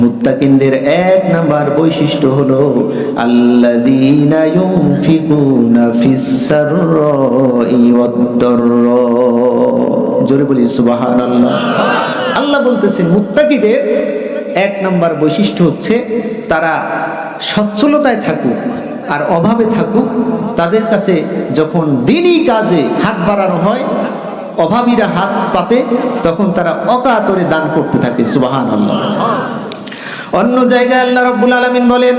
মুত্তাকিনদের এক নাম্বার বৈশিষ্ট্য হলো আল্লাযীনা ইউনফিকুনা ফিস সাররাই ওয়াদ দাররা। জোরে বলি সুবহানাল্লাহ। আল্লাহ বলতেছেন মুত্তাকিদের এক নাম্বার বৈশিষ্ট্য হচ্ছে তারা সচ্ছলতায় থাকুক আর অভাবে থাকুক, তাদের কাছে যখন দিনই কাজে হাত বাড়ানো হয়, অভাবীরা হাত পাতে, তখন তারা অকাতরে দান করতে থাকে। সুবহানাল্লাহ। অন্য জায়গায় আল্লাহ রাব্বুল আলামিন বলেন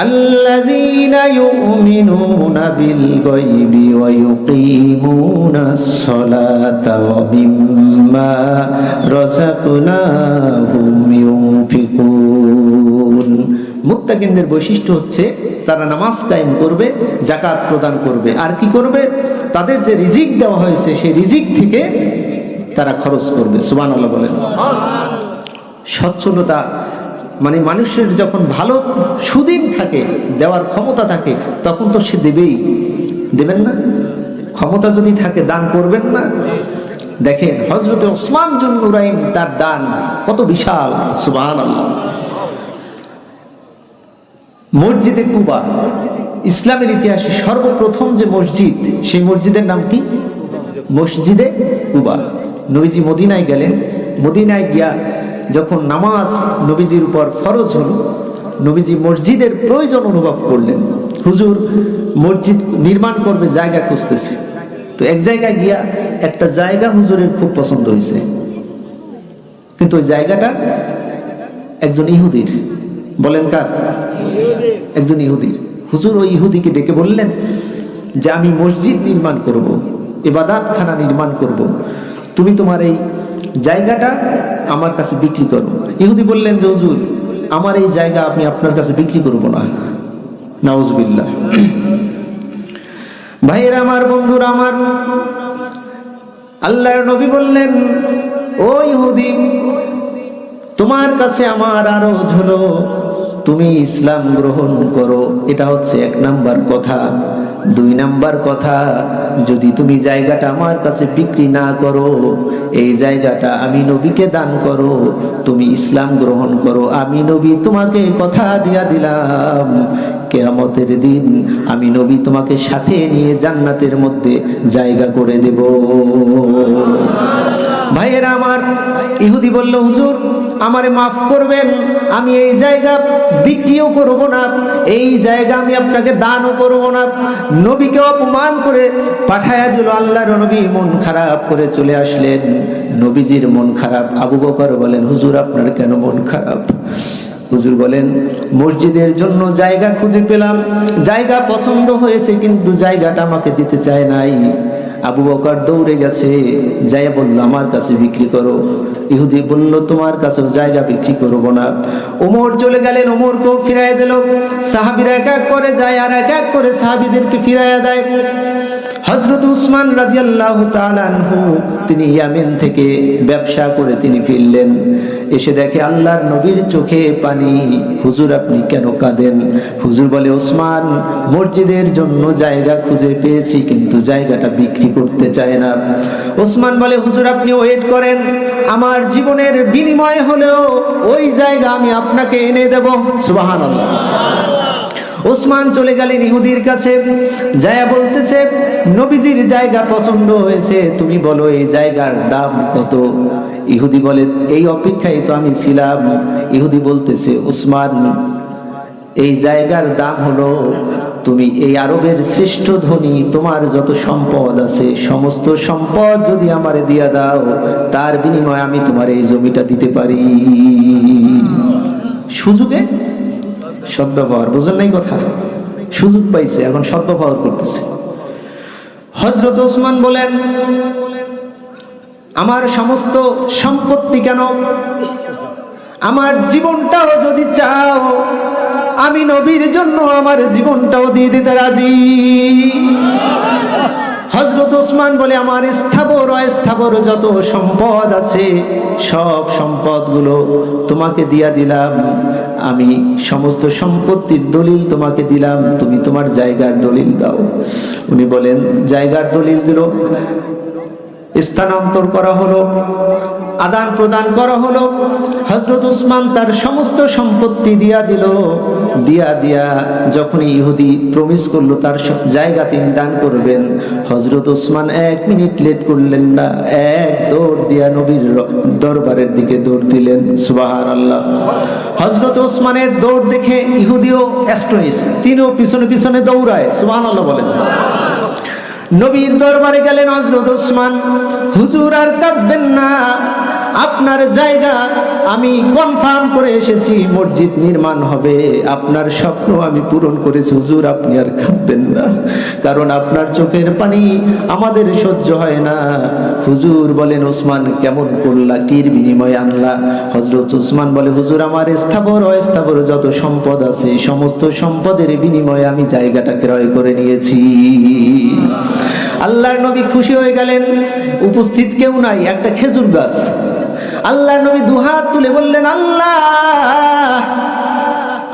আল্লাযীনা ইউমিনুনা বিল গায়বি ওয়া ইউকিমুনাস সালাতা ওয়া মিম্মা রাযাকনাহুম ইউনফিকুন। মুত্তাকিনদের বৈশিষ্ট্য হচ্ছে তারা নামাজ কায়েম করবে, যাকাত প্রদান করবে, আর কি করবে? তাদের যে রিজিক দেওয়া হয়েছে সেই রিজিক থেকে তারা খরচ করবে। সুবহানাল্লাহ বলেন। সচ্ছলতা মানে মানুষের যখন ভালো সুদিন থাকে, দেওয়ার ক্ষমতা থাকে, তখন তো সে দেবেই। দেবেন না? ক্ষমতা যদি থাকে দান করবেন না? দেখেন হযরত ওসমান জুন নুরাইন, তার দান কত বিশাল। সুবহানাল্লাহ। মসজিদে কুবা ইসলামের ইতিহাসে সর্বপ্রথম যে মসজিদ, সেই মসজিদের নাম কি? মসজিদে কুবা। নবীজি মদিনায় গেলেন, মদিনায় গিয়া যখন নামাজ নবীজির উপর ফরজ হলো, নবীজি মসজিদের প্রয়োজন অনুভব করলেন। হুজুর মসজিদ নির্মাণ করবে, জায়গা খুঁজতেছে। তো এক জায়গায় গিয়া একটা জায়গা হুজুরের খুব পছন্দ হয়েছে, কিন্তু ওই জায়গাটা একজন ইহুদির। বলেন কার? একজন ইহুদির। হুজুর ওই ইহুদিকে ডেকে বললেন যে আমি মসজিদ নির্মাণ করব, ইবাদতখানা নির্মাণ করব, তুমি তোমার এই জায়গাটা আমার কাছে বিক্রি করো। ইহুদি বললেন যে হুজুর আমার এই জায়গা আমি আপনার কাছে বিক্রি করব না। নাউজুবিল্লাহ। ভাইয়েরা আমার, বন্ধুরা আমার, আল্লাহর নবী বললেন ও ইহুদি, তোমার কাছে আমার আরজ হলো তুমি ইসলাম গ্রহণ করো। এটা হচ্ছে এক নাম্বার কথা। দুই নাম্বার কথা, যদি তুমি জায়গাটা আমার কাছে বিক্রি না করো, এই জায়গাটা আমি নবীকে দান করো, তুমি ইসলাম গ্রহণ করো, আমি নবী তোমাকে কথা দিয়া দিলাম কিয়ামতের দিন আমি নবী তোমাকে সাথে নিয়ে জান্নাতের মধ্যে জায়গা করে দেব। ভাইয়েরা আমার, ইহুদি বলল হুজুর আমারে মাফ করবেন, আমি এই জায়গা বিক্রিও করব না, এই জায়গা আমি আপনাকে দানও করব না। নবীকে অপমান করে পাঠায়া দিল। আল্লাহর নবী মন খারাপ করে চলে আসলেন। নবীজির মন খারাপ। আবু বকর বলেন হুজুর আপনার কেন মন খারাপ? হুজুর বলেন মসজিদের জন্য জায়গা খুঁজে পেলাম, জায়গা পছন্দ হয়েছে, কিন্তু জায়গাটা আমাকে দিতে চায় নাই। আবু বকর দৌড়ে গেছে, যাইয়া বলল আমার কাছে বিক্রি করো। ইহুদি বলল তোমার কাছেও জায়গা বিক্রি করব না। ওমর চলে গেলেন, ওমরকেও ফিরাইয়া দিল। সাহাবীরা এক এক করে যায় আর এক এক করে সাহাবীদেরকে ফিরাইয়া দেয়। হযরত উসমান রাদিয়াল্লাহু তাআলা আনহু তিনি ইয়ামেন থেকে ব্যবসা করে তিনি ফিরলেন। এসে দেখে আল্লাহর নবীর চোখে পানি। হুজুর আপনি কেন কাঁদেন? হুজুর বলে ওসমান মসজিদের জন্য জায়গা খুঁজে পেয়েছি, কিন্তু জায়গাটা বিক্রি করতে চায় না। ওসমান বলে হুজুর আপনি ওয়েট করেন, আমার জীবনের বিনিময় হলেও ওই জায়গা আমি আপনাকে এনে দেব। সুবহানাল্লাহ। ওসমান চলে গেলেন ইহুদির কাছে, যায়া বলতেছে নবীজির জায়গা পছন্দ হয়েছে, তুমি বলো এই জায়গার দাম কত? ইহুদি বলে এই অপেক্ষায় তো আমি ছিলাম। ইহুদি বলতেছে ওসমান এই জায়গার দাম হলো, তুমি এই আরবের শ্রেষ্ঠ ধনী, তোমার যত সম্পদ আছে সমস্ত সম্পদ যদি আমারে দিয়া দাও, তার বিনিময়ে আমি তোমার এই জমিটা দিতে পারি। সুযোগে সদ্ব্যবহার, বুঝেন নাই কথা? সুযোগ পাইছে, এখন সদ্ব্যবহার করতেছে। হযরত ওসমান বলেন আমার সমস্ত সম্পত্তি কেন, আমার জীবনটাও যদি চাও আমি নবীর জন্য আমার জীবনটাও দিয়ে দিতে রাজি। হযরত ওসমান বলে আমার স্থাবর অস্থাবর যত সম্পদ আছে সব সম্পদগুলো তোমাকে দিয়া দিলাম, আমি সমস্ত সম্পত্তির দলিল তোমাকে দিলাম, তুমি তোমার জায়গার দলিল দাও। উনি বলেন জায়গার দলিল দিল। স্থানান্তর করা হলো, আদান প্রদান করা হলো। হযরত উসমান তার সমস্ত সম্পত্তি দিয়া দিল। দিয়া যখন ইহুদি প্রমিস করলো তার জায়গা তিনি দান করবেন, হযরত উসমান 1 মিনিট লেট করলেন না, এক দৌড় দিয়া নবীর দরবারের দিকে দৌড় দিলেন। সুবহানাল্লাহ। হযরত উসমানের দৌড় দেখে ইহুদিও অ্যাস্টনিশ, তিনিও পিছনে পিছনে দৌড়ায়। সুবহানাল্লাহ বলেন। নবীর দরবারে গেলেন হযরত উসমান, হুজুর আর কাঁদবেন না, আপনার জায়গা আমি কনফার্ম করে এসেছি, মসজিদ নির্মাণ হবে, আপনার স্বপ্ন আমি পূরণ করেছি, হুজুর আপনি আর কাঁদবেন না, কারণ আপনার চোখের পানি আমাদের সহ্য হয় না। হুজুর বলেন, উসমান কেমন করলা, কির বিনিময়ে আনলা? হযরত উসমান বলে, হুজুর আমার স্থাবর অস্থাবর যত সম্পদ আছে সমস্ত সম্পদের বিনিময়ে আমি জায়গাটা ক্রয় করে নিয়েছি। আল্লাহর নবী খুশি হয়ে গেলেন। উপস্থিত কেউ নাই, একটা খেজুর গাছ। আল্লাহর নবী দুহাত তুলে বললেন, আল্লাহ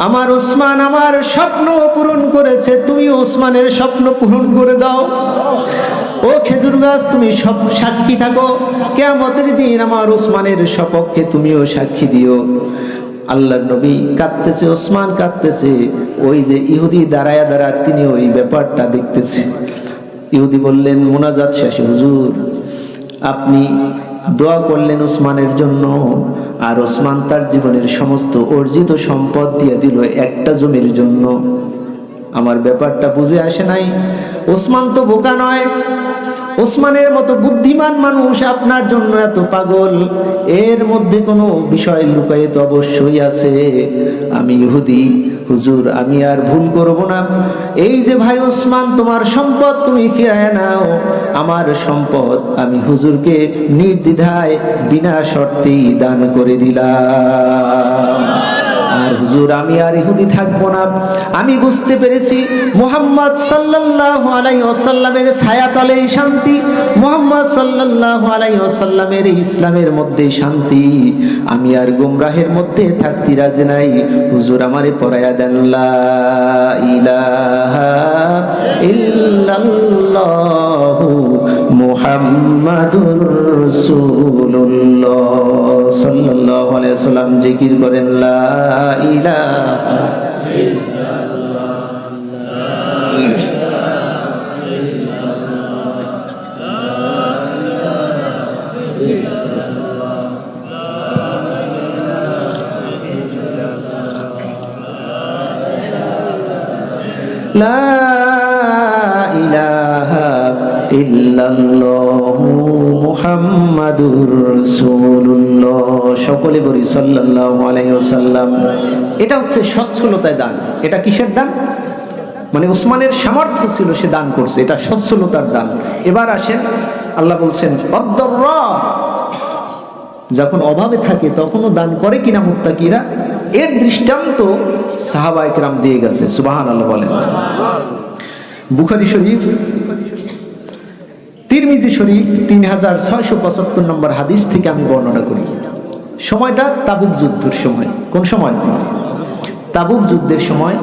আমার উসমান আমার স্বপ্ন পূরণ করেছে, তুমি উসমানের স্বপ্ন পূরণ করে দাও। ও খেজুর গাছ, তুমি সব সাক্ষী থাকো, কিয়ামতের দিন আমার উসমানের সপক্ষে তুমিও সাক্ষী দিও। আল্লাহর নবী কাঁদতেছে, উসমান কাঁদতেছে। ওই যে ইহুদি দাঁড়ায়া তিনি ওই ব্যাপারটা দেখতেছে। ইহুদি বললেন মুনাজাত শেষে, হুজুর আপনি দোয়া করলেন উসমানের জন্য, আর উসমান তার জীবনের সমস্ত অর্জিত সম্পদ দিয়ে দিল একটা জমির জন্য। আমার ব্যাপারটা বুঝে আসে নাই। উসমান তো বোকা নয়, উসমানের মতো বুদ্ধিমান মানুষ আপনার জন্য এত পাগল, এর মধ্যে কোনো বিষয় লুকায়িত অবশ্যই আছে। আমি ইহুদি, হুজুর আমি আর ভুল করব না। এই যে ভাই উসমান, তোমার সম্পদ তুমি ফিরায় নাও, আমার সম্পদ আমি হুজুরকে নির্দ্বিধায় বিনা শর্তেই দান করে দিলাম। আর হুজুর আমি আর ইহুদি থাকবো না। আমি বুঝতে পেরেছি মুহাম্মদ সাল্লাল্লাহু আলাইহি ওয়াসাল্লামের ছায়াতলেই শান্তি, মুহাম্মদ সাল্লাল্লাহু আলাইহি ওয়াসাল্লামের ইসলামের মধ্যে শান্তি। আমি আর গুমরাহের মধ্যে থাকতে রাজি নাই। হুজুর আমারে পড়ায়া দেন লা ইলাহা ইল্লাল্লাহু মুহাম্মাদুর রাসূলুল্লাহ সাল্লাল্লাহু আলাইহি ওয়াসাল্লাম জিকির করেন লা ইলাহা ইল্লাল্লাহ লা ইলাহা ইল্লাল্লাহু মুহাম্মাদুর রাসূলুল্লাহ। সকলে বলি সাল্লাল্লাহু আলাইহি ওয়াসাল্লাম। এটা হচ্ছে সচ্ছলতায় দান। এটা কিসের দান? মানে উসমানের সামর্থ্য ছিল, সে দান করছে, এটা সচ্ছলতার দান। এবার আসেন, আল্লাহ বলছেন অদ্দররা, যখন অভাবে থাকে তখনও দান করে কিনা মুত্তাকিরা, এর দৃষ্টান্ত সাহাবায়ে কেরাম দিয়ে গেছে। সুবহানাল্লাহ বলেন। বুখারী শরীফ, তিরমিজি শরীফ 3675 নম্বর হাদিস থেকে আমি বর্ণনা করি। সময়টা তাবুক যুদ্ধের সময়। কোন সময়? তাবুক যুদ্ধের সময়।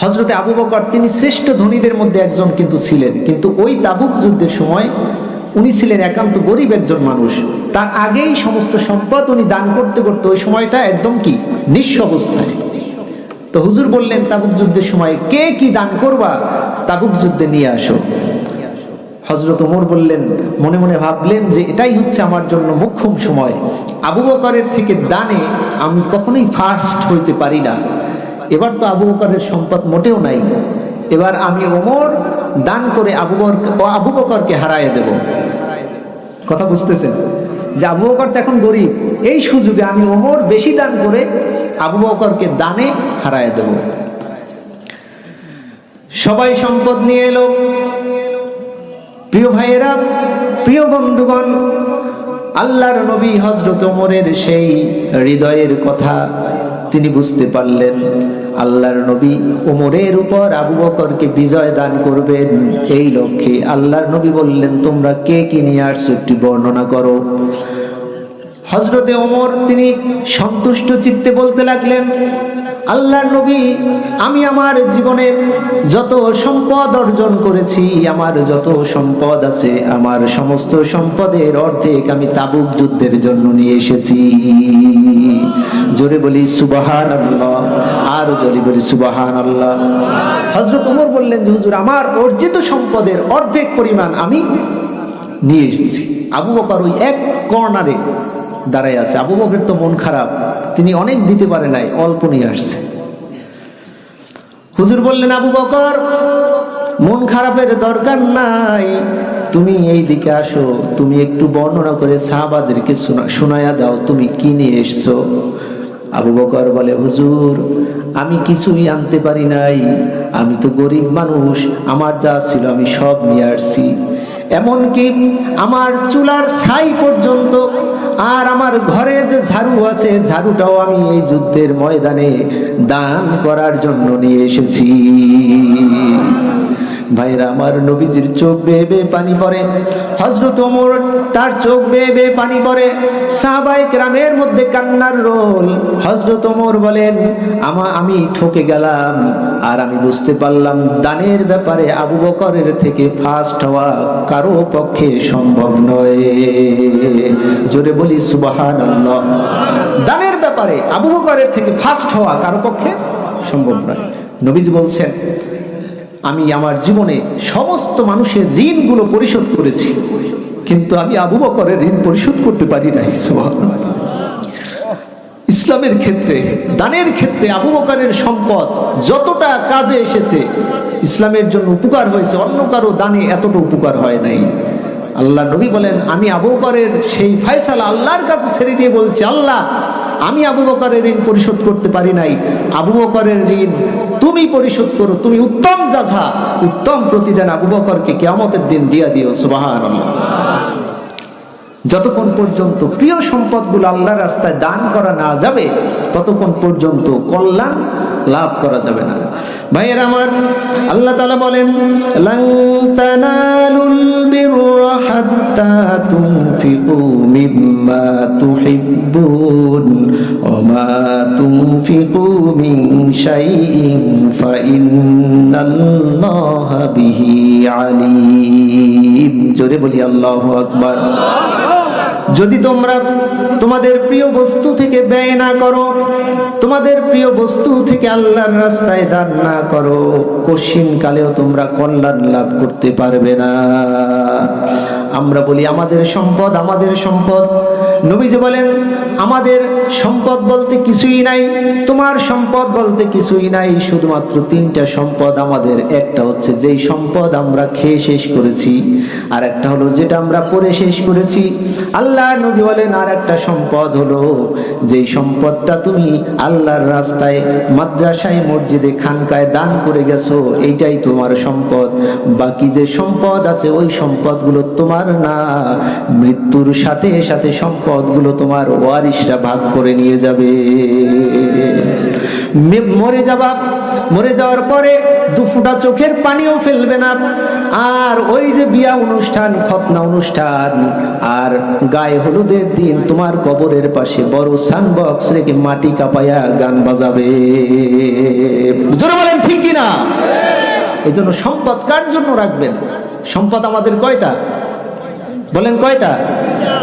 হযরতে আবু বকর তিনি শ্রেষ্ঠ ধনীদের মধ্যে একজন কিন্তু ছিলেন, কিন্তু ওই তাবুক যুদ্ধের সময় উনি ছিলেন একান্ত গরিব একজন মানুষ। তার আগেই সমস্ত সম্পদ উনি দান করতে করতে ওই সময়টা একদম কি নিঃস্ব অবস্থায়। তো হুজুর বললেন তাবুক যুদ্ধের সময় কে কি দান করবা, তাবুক যুদ্ধে নিয়ে আসো। হযরত ওমর বললেন, মনে মনে ভাবলেন যে এটাই হচ্ছে আমার জন্য মোক্ষম সময়। আবু বকরের থেকে দানে আমি কখনোই ফার্স্ট হইতে পারি না। এবার তো আবু বকরের সম্পদ মোটেও নাই, এবার আমি ওমর দান করে আবু বকরকে হারায় দেব। কথা বুঝতেছেন যে আবু বকর তো এখন গরিব, এই সুযোগে আমি ওমর বেশি দান করে আবু বকরকে দানে হারায় দেব। সবাই সম্পদ নিয়ে এলো। প্রিয় ভাইয়েরা, প্রিয় বন্ধুগণ, আল্লাহর নবী হযরত ওমরের সেই হৃদয়ের কথা তিনি বুঝতে পারলেন। আল্লাহর নবী ওমরের উপর আবু বকরকে বিজয় দান করবেন, এই লক্ষ্যে আল্লাহর নবী বললেন, তোমরা কে কি নিয়ে আসছো একটু বর্ণনা করো। হযরতে ওমর তিনি সন্তুষ্ট চিত্তে বলতে লাগলেন, আল্লাহর নবী, আমি আমার জীবনে যত সম্পদ অর্জন করেছি, আমার যত সম্পদ আছে, আমার সমস্ত সম্পদের অর্ধেক আমি তাবুক যুদ্ধের জন্য নিয়ে এসেছি। জোরে বলি সুবহানাল্লাহ, আর জোরে বলি সুবহানাল্লাহ। হযরত ওমর বললেন যে হুজুর, আমার অর্জিত সম্পদের অর্ধেক পরিমাণ আমি নিয়ে এসেছি। আবু বকর ওই এক কর্নারে দাঁড়ায় আছে। আবু বকরের তো মন খারাপ, তিনি অনেক দিতে পারে নাই, অল্প নিয়ে আসছে। হুজুর বললেন, আবু বকর, মন খারাপের দরকার নাই, তুমি এই দিকে আসো, তুমি একটু বর্ণনা করে সাহাবাদেরকে শোনায়া দাও তুমি কি নিয়ে এসছো। আবু বকর বলে, হুজুর, আমি কিছুই আনতে পারি নাই, আমি তো গরিব মানুষ, আমার যা ছিল আমি সব নিয়ে আসছি। এমনকি আমার চুলার ছাই পর্যন্ত, আর আমার ঘরে যে ঝাড়ু আছে, ঝাড়ুটাও আমি এই যুদ্ধের ময়দানে দান করার জন্য নিয়ে এসেছি। ভাইরা আমার, নবীজির চোখ বেয়ে বেয়ে পানি পড়ে। হযরত ওমর, তার চোখ বেয়ে বেয়ে পানি পড়ে। সাহাবায়ে কেরামের মধ্যে কান্নার রোল। হযরত ওমর বলেন, আমি ঠকে গেলাম, আর আমি বুঝতে পারলাম দানের ব্যাপারে আবু বকরের থেকে ফার্স্ট হওয়া কারো পক্ষে সম্ভব নয়। জোরে বলি সুবহানাল্লাহ। দানের ব্যাপারে আবু বকরের থেকে ফার্স্ট হওয়া কারো পক্ষে সম্ভব নয়। নবীজি বলছেন, আমি আমার জীবনে সমস্ত মানুষের ঋণগুলো পরিশোধ করেছি, কিন্তু আমি আবু বকরের ঋণ পরিশোধ করতে পারি নাই। সুবহানাল্লাহ। ইসলামের ক্ষেত্রে, দানের ক্ষেত্রে আবু বকরের সম্পদ যতটা কাজে এসেছে, ইসলামের জন্য উপকার হয়েছে, অন্য কারো দানে এতটা উপকার হয় নাই। আল্লাহ নবী বলেন, আমি আবু বকরের সেই ফয়সালা আল্লাহর কাছে ছেড়ে দিয়ে বলছি, আল্লাহ, আমি আবু বকরের ঋণ পরিশোধ করতে পারি নাই, আবু বকরের ঋণ তুমি পরিশোধ করো, তুমি উত্তম জাযা, উত্তম প্রতিদান আবু বকরকে কিয়ামতের দিন দিয়া দিও। সুবহানাল্লাহ। যতক্ষণ পর্যন্ত প্রিয় সম্পদগুলো আল্লাহর রাস্তায় দান করা না যাবে, ততক্ষণ পর্যন্ত কল্যাণ লাভ করা যাবে না। ভাইয়েরা আমার, আল্লাহ তাআলা বলেন, লান তানালুল বিররা হাত্তা তুনফিকু মিম্মা তুহিব্বুন ওয়া মা তুনফিকু মিন শাইইন ফাইন্নাল্লাহা বিহি আলীম। জোরে বলি আল্লাহু আকবার। যদি তোমরা তোমাদের প্রিয় বস্তু থেকে ব্যয় না করো, তোমাদের প্রিয় বস্তু থেকে আল্লাহর রাস্তায় দান না করো, কঠিন কালেও তোমরা কল্যাণ লাভ করতে পারবে না। আমরা বলি আমাদের সম্পদ, আমাদের সম্পদ। নবীজি বলেন, আমাদের সম্পদ বলতে কিছুই নাই, তোমার সম্পদ বলতে কিছুই নাই, শুধুমাত্র তিনটা সম্পদ আমাদের। একটা হচ্ছে যেই সম্পদ আমরা খেয়ে শেষ করেছি, আর একটা হলো যেটা আমরা পড়ে শেষ করেছি। আল্লাহ নবী বলেন, আর একটা সম্পদ হলো যেই সম্পদটা তুমি আল্লাহর রাস্তায়, মাদ্রাসায়, মসজিদে, খানকায় দান করে গেছো, এইটাই তোমার সম্পদ। বাকি যে সম্পদ আছে, ওই সম্পদগুলো তোমার না, মৃত্যুর সাথে সাথে সম্পদগুলো তোমার ওয়ারিশরা ভাগ করে নিয়ে যাবে। মরে যাওয়ার পরে দুফোঁটা চোখের পানিও ফেলবে না। আর ওই যে বিয়া অনুষ্ঠান, খতনা অনুষ্ঠান, আর গায়ে হলুদের দিন তোমার কবরের পাশে বড় সাউন্ড বক্স রেখে মাটি কাঁপায়া গান বাজাবে। জোরে বলেন ঠিক কিনা? এই জন্য সম্পদ কার জন্য রাখবেন? সম্পদ আমাদের কয়টা? বলেন কয়টা?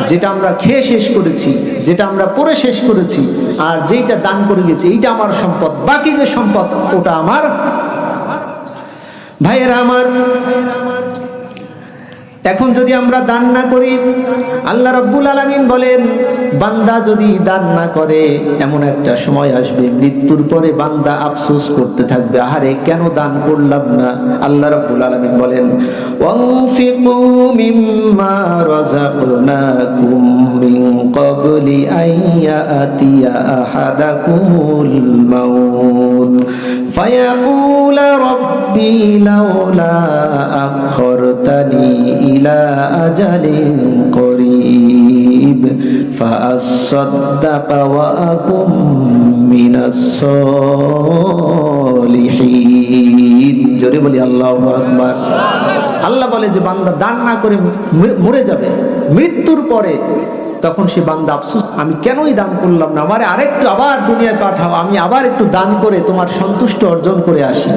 যেটা আমরা খেয়ে শেষ করেছি, যেটা আমরা পড়ে শেষ করেছি, আর যেটা দান করে গেছি, এইটা আমার সম্পদ। বাকি যে সম্পদ, ওটা আমার। ভাইয়েরা আমার, এখন যদি আমরা দান না করি, আল্লাহ রাব্বুল আলামিন বলেন, বান্দা যদি দান না করে, এমন একটা সময় আসবে মৃত্যুর পরে বান্দা আফসোস করতে থাকবে, আহারে কেন দান করলাম না। আল্লাহ রাব্বুল আলামিন বলেন, ওয়ানফিকু মিম্মা রাযাকনাকুম মিন ক্বাবলি আইয়াতিয়া আহাদাকুমুল মাউত ফায়াকুলা রাব্বি লাউলা আখরতানি ইলা আজালিন করিব ফাআসাদদাকা ওয়া আকুম মিনাস সলিহিন। জোরে বলি আল্লাহু আকবার। আল্লাহ বলে যে বান্দা দান না করে মরে যাবে, মৃত্যুর পরে তখন সে বান্দা আফসোস, আমি কেনই দান করলাম না, আমারে আরেকটু আবার দুনিয়ায় পাঠাও, আমি আবার একটু দান করে তোমার সন্তুষ্ট অর্জন করে আসি।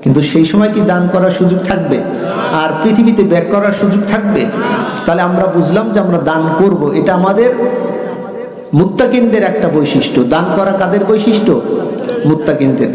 কিন্তু সেই সময় কি দান করার সুযোগ থাকবে? আর পৃথিবীতে ব্যাক করার সুযোগ থাকবে? তাহলে আমরা বুঝলাম যে আমরা দান করব, এটা আমাদের মুত্তাকিনদের একটা বৈশিষ্ট্য। দান করা কাদের বৈশিষ্ট্য? মুত্তাকিনদের।